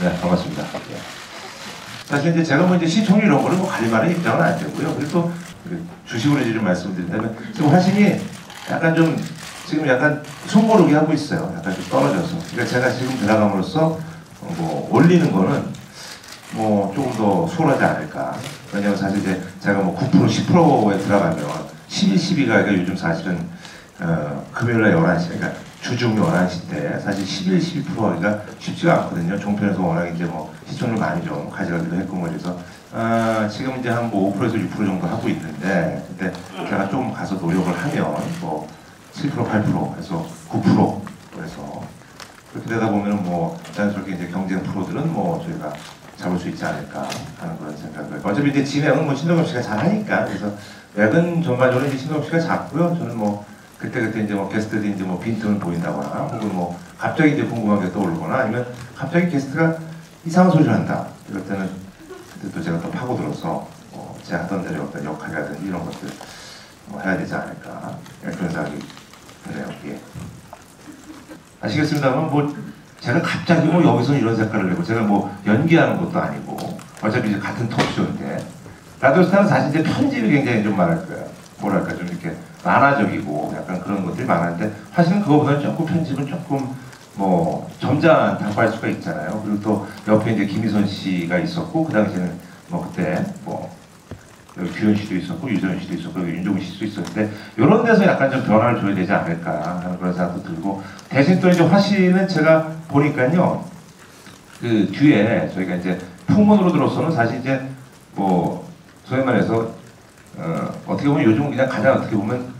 네, 반갑습니다. 네. 사실 이제 제가 뭐 이제 시청률 이런 거를 뭐 관리만한 입장은 안 되고요. 그리고 또 주식으로 이제 좀 말씀드린다면 지금 화신이 약간 좀 지금 약간 숨고르게 하고 있어요. 약간 좀 떨어져서. 그러니까 제가 지금 들어감으로써 뭐 올리는 거는 뭐 조금 더 수월하지 않을까. 왜냐면 사실 이제 제가 뭐 9% 10%에 들어가면 11, 12가 요즘 사실은 금요일날 11시, 그러니까 주중 11시 때 사실 11, 12% 하기가 쉽지가 않거든요. 종편에서 워낙 이제 뭐 시청률 많이 좀 가져가기도 했고 뭐 그래서 지금 이제 한 뭐 5%에서 6% 정도 하고 있는데 근데 제가 좀 가서 노력을 하면 뭐 7%, 8% 해서 9% 그래서 그렇게 되다 보면은 뭐 자연스럽게 이제 경쟁 프로들은 뭐 저희가 잡을 수 있지 않을까 하는 그런 생각을. 어차피 이제 진행은 뭐 신동엽 씨가 잘 하니까 그래서 맥은 전반적으로 이제 신동엽 씨가 잡고요. 저는 뭐 그때 이제 뭐 게스트들이 이제 뭐 빈틈을 보인다거나 혹은 뭐 갑자기 이제 궁금한 게 떠오르거나 아니면 갑자기 게스트가 이상한 소리를 한다. 이럴 때는 그때 또 제가 또 파고들어서 제가 하던 대로 어떤 역할이라든지 이런 것들 뭐 해야 되지 않을까 그런 생각이 드네요. 예. 아시겠습니다만 뭐 제가 갑자기 뭐 여기서 이런 색깔을 내고 제가 뭐 연기하는 것도 아니고 어차피 이제 같은 톡쇼인데 라디오스타는 사실 이제 편집이 굉장히 좀 말할 거예요. 뭐랄까 좀 이렇게 만화적이고 약간 그런 것들이 많은데 사실은 그거보다는 조금 편집은 조금 뭐 점잖다고 할 수가 있잖아요. 그리고 또 옆에 이제 김희선 씨가 있었고 그 당시에는 뭐 그때 뭐 여기 규현 씨도 있었고 유재현 씨도 있었고 윤종신 씨도 있었는데 이런 데서 약간 좀 변화를 줘야 되지 않을까 하는 그런 생각도 들고 대신 또 이제 화씨는 제가 보니까요 그 뒤에 저희가 이제 풍문으로 들어서는 사실 이제 뭐 소위 말해서 어떻게 보면 요즘 그냥 가장 어떻게 보면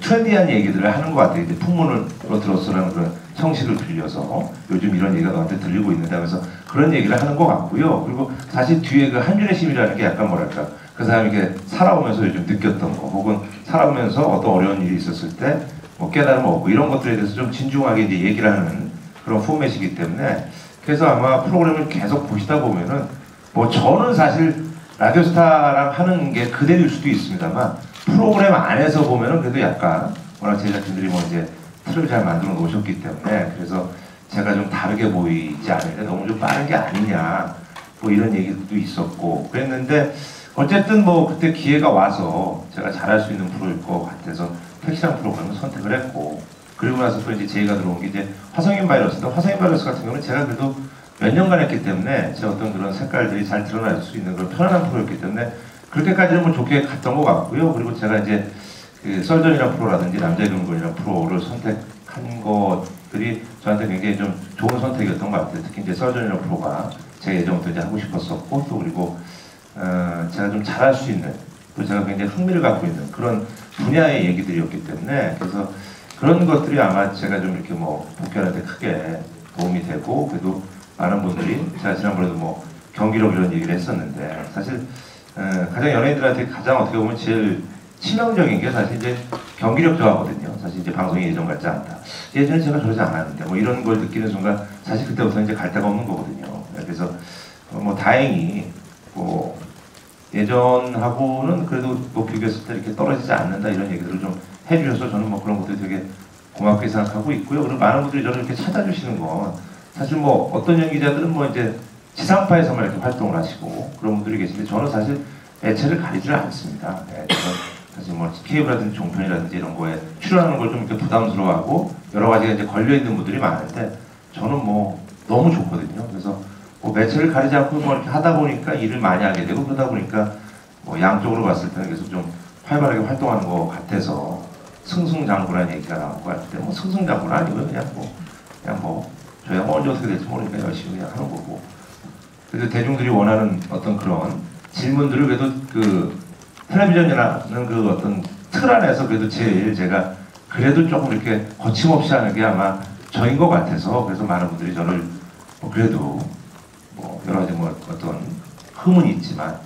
트렌디한 얘기들을 하는 것 같아요. 이제 풍문으로 들었으라는 그런 형식을 빌려서 요즘 이런 얘기가 너한테 들리고 있는데 하면서 그런 얘기를 하는 것 같고요. 그리고 사실 뒤에 그 한준의 심이라는 게 약간 뭐랄까 그 사람이 이렇게 살아오면서 요즘 느꼈던 거 혹은 살아오면서 어떤 어려운 일이 있었을 때 뭐 깨달음 얻고 이런 것들에 대해서 좀 진중하게 이제 얘기를 하는 그런 포맷이기 때문에 그래서 아마 프로그램을 계속 보시다 보면은 뭐 저는 사실 라디오스타랑 하는 게 그대로일 수도 있습니다만 프로그램 안에서 보면은 그래도 약간 워낙 제작진들이 뭐 이제 틀을 잘 만들어 놓으셨기 때문에 그래서 제가 좀 다르게 보이지 않을까 너무 좀 빠른 게 아니냐 뭐 이런 얘기도 있었고 그랬는데 어쨌든 뭐 그때 기회가 와서 제가 잘할 수 있는 프로일 것 같아서 택시랑 프로그램을 선택을 했고 그리고 나서 또 이제 제의가 들어온 게 이제 화성인 바이러스인데 화성인 바이러스 같은 경우는 제가 그래도 몇 년간 했기 때문에 제 어떤 그런 색깔들이 잘 드러날 수 있는 그런 편안한 프로였기 때문에 그렇게까지는 뭐 좋게 갔던 것 같고요. 그리고 제가 이제 그 썰전이라는 프로라든지 남자의 근본이라는 프로를 선택한 것들이 저한테 굉장히 좀 좋은 선택이었던 것 같아요. 특히 이제 썰전이라는 프로가 제 예정부터 이제 하고 싶었었고 또 그리고 제가 좀 잘할 수 있는 또 제가 굉장히 흥미를 갖고 있는 그런 분야의 얘기들이었기 때문에 그래서 그런 것들이 아마 제가 좀 이렇게 뭐 복귀하는데 크게 도움이 되고 그래도 많은 분들이 제가 지난번에도 뭐 경기력 이런 얘기를 했었는데 사실 가장 연예인들한테 가장 어떻게 보면 제일 치명적인 게 사실 이제 경기력 저하거든요. 사실 이제 방송이 예전 같지 않다. 예전에 제가 그러지 않았는데 뭐 이런 걸 느끼는 순간 사실 그때부터 이제 갈 데가 없는 거거든요. 그래서 뭐 다행히 뭐 예전하고는 그래도 뭐 비교했을 때 이렇게 떨어지지 않는다 이런 얘기들을 좀 해주셔서 저는 뭐 그런 것들 되게 고맙게 생각하고 있고요. 그리고 많은 분들이 저를 이렇게 찾아주시는 건 사실 뭐 어떤 연기자들은 뭐 이제 지상파에서만 이렇게 활동을 하시고 그런 분들이 계신데 저는 사실 매체를 가리지를 않습니다. 네, 저는 사실 뭐 케이블이라든지 종편이라든지 이런 거에 출연하는 걸 좀 이렇게 부담스러워하고 여러 가지가 이제 걸려 있는 분들이 많은데 저는 뭐 너무 좋거든요. 그래서 뭐 매체를 가리지 않고 뭐 이렇게 하다 보니까 일을 많이 하게 되고 그러다 보니까 뭐 양쪽으로 봤을 때는 계속 좀 활발하게 활동하는 것 같아서 승승장구라는 얘기가 나온 것 같은데 뭐 승승장구는 아니고요. 그냥 뭐 저야 뭐 언제 어떻게 될지 모르니까 열심히 그냥 하는 거고. 그래서 대중들이 원하는 어떤 그런 질문들을 그래도 그 텔레비전이라는 그 어떤 틀 안에서 그래도 제일 제가 그래도 조금 이렇게 거침없이 하는 게 아마 저인 것 같아서 그래서 많은 분들이 저를 뭐 그래도 뭐 여러 가지 뭐 어떤 흠은 있지만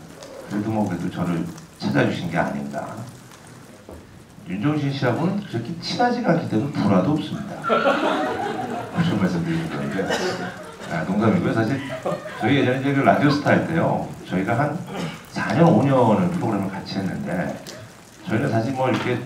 그래도 뭐 그래도 저를 찾아주신 게 아닌가. 윤종신 씨하고는 그렇게 친하지가 않기 때문에 불화도 없습니다. 무슨 말씀 드리는 건데 농담이고요. 사실 저희 예전에 이제 그 라디오스타 할 때요. 저희가 한 4년, 5년을 프로그램을 같이 했는데 저희는 사실 뭐 이렇게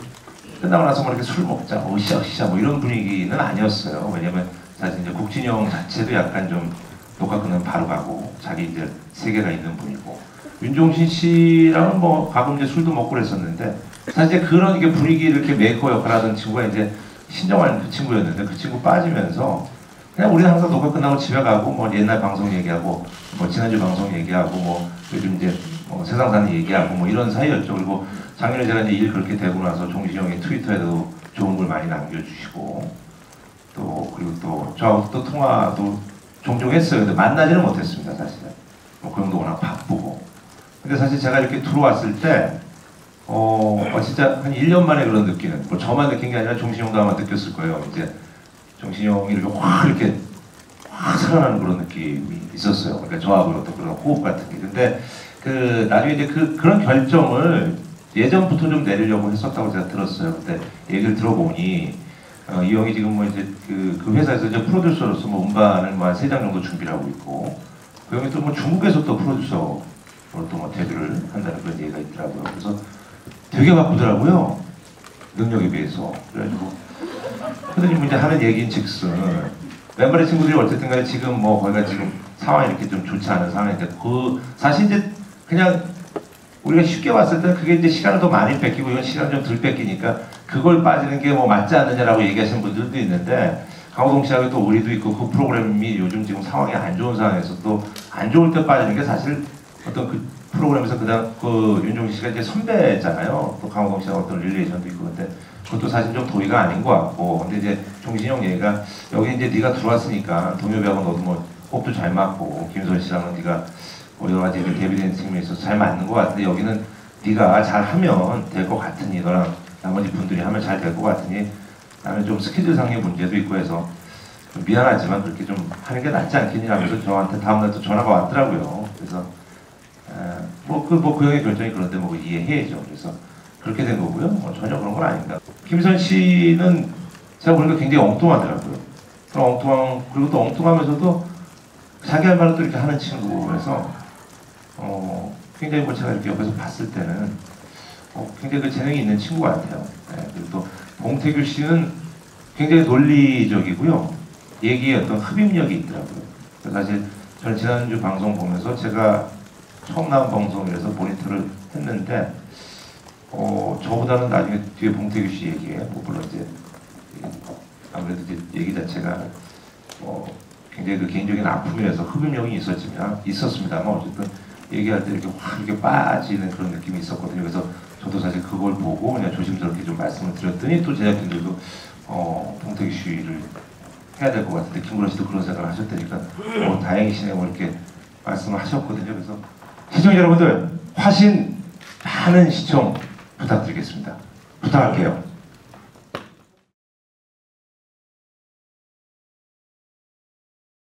끝나고 나서 뭐 이렇게 술 먹자, 으쌰으쌰 뭐 이런 분위기는 아니었어요. 왜냐면 사실 이제 국진영 자체도 약간 좀 녹화 끄는 바로 가고 자기 이제 세계가 있는 분이고 윤종신 씨랑은 뭐 가끔 이제 술도 먹고 그랬었는데 사실 그런 게 분위기를 이렇게 메이커 역할하던 친구가 이제 신정환 그 친구였는데 그 친구 빠지면서 그냥 우리는 항상 녹화 끝나고 집에 가고 뭐 옛날 방송 얘기하고 뭐 지난주 방송 얘기하고 뭐 요즘 이제 뭐 세상 사는 얘기하고 뭐 이런 사이였죠. 그리고 작년에 제가 이제 일 그렇게 되고 나서 종신형이 트위터에도 좋은 글 많이 남겨주시고 또 그리고 또 저하고 또 통화도 종종 했어요. 근데 만나지는 못했습니다, 사실은. 뭐 그 형도 워낙 바쁘고. 근데 사실 제가 이렇게 들어왔을 때 진짜 한 1년 만에 그런 느끼는, 뭐 저만 느낀 게 아니라 종신형도 아마 느꼈을 거예요. 이제 종신형이 이렇게 확 살아나는 그런 느낌이 있었어요. 그러니까 저하고 어떤 그런 호흡 같은 게. 근데 그 나중에 이제 그런 결정을 예전부터 좀 내리려고 했었다고 제가 들었어요. 근데 얘기를 들어보니 이 형이 지금 뭐 이제 그 회사에서 이제 프로듀서로서 뭐 음반을 뭐 한 3장 정도 준비를 하고 있고 그 형이 또 뭐 중국에서 또 프로듀서로 또 뭐 데뷔를 한다는 그런 얘기가 있더라고요. 그래서 되게 바쁘더라고요. 능력에 비해서. 그래가지고 그러더니 뭐 이제 하는 얘기인 즉슨 멤버의 친구들이 어쨌든 간에 지금 뭐 거기가 지금 상황이 이렇게 좀 좋지 않은 상황인데 그 사실 이제 그냥 우리가 쉽게 봤을 때 그게 이제 시간을 더 많이 뺏기고 이건 시간 좀 덜 뺏기니까 그걸 빠지는 게 뭐 맞지 않느냐라고 얘기하시는 분들도 있는데 강호동 씨하고 또 우리도 있고 그 프로그램이 요즘 지금 상황이 안 좋은 상황에서 또 안 좋을 때 빠지는 게 사실 어떤 그 프로그램에서 그 윤종신 씨가 이제 선배잖아요. 또 강호동 씨하고 어떤 릴레이션도 있고 근데 그것도 사실 좀 도의가 아닌 것 같고 근데 이제 종신형 얘기가 여기 이제 네가 들어왔으니까 동엽이하고 너도 뭐 호흡도 잘 맞고 김선 씨랑은 네가 여러 가지 데뷔된 측면에 있어서 잘 맞는 것 같은데 여기는 네가 잘하면 될 것 같으니 너랑 나머지 분들이 하면 잘 될 것 같으니 나는 좀 스케줄상의 문제도 있고 해서 좀 미안하지만 그렇게 좀 하는 게 낫지 않겠니 하면서 저한테 다음날 또 전화가 왔더라고요. 그래서 그 형의 결정이 그런데 뭐 이해해야죠. 그래서 그렇게 된 거고요. 뭐 전혀 그런 건 아닙니다. 김선 씨는 제가 보니까 굉장히 엉뚱하더라고요. 그리고 또 엉뚱하면서도 자기 할 말을 또 이렇게 하는 친구라서 굉장히 뭐 제가 이렇게 옆에서 봤을 때는 굉장히 그 재능이 있는 친구 같아요. 네, 그리고 또 봉태규 씨는 굉장히 논리적이고요. 얘기에 어떤 흡입력이 있더라고요. 사실 저는 지난주 방송 보면서 제가 처음 나온 방송이라서 모니터를 했는데 저보다는 나중에 뒤에 봉태규 씨 얘기에 물론 이제 아무래도 이제 얘기 자체가 굉장히 그 개인적인 아픔이라서 흡입력이 있었습니다만 어쨌든 얘기할 때 이렇게 확 이렇게 빠지는 그런 느낌이 있었거든요. 그래서 저도 사실 그걸 보고 그냥 조심스럽게 좀 말씀을 드렸더니 또 제작진들도 봉태규 씨를 해야 될 것 같은데 김구라 씨도 그런 생각을 하셨다니까 다행이시네요. 뭐 이렇게 말씀을 하셨거든요. 그래서 시청자 여러분들 화신 많은 시청 부탁드리겠습니다. 부탁할게요.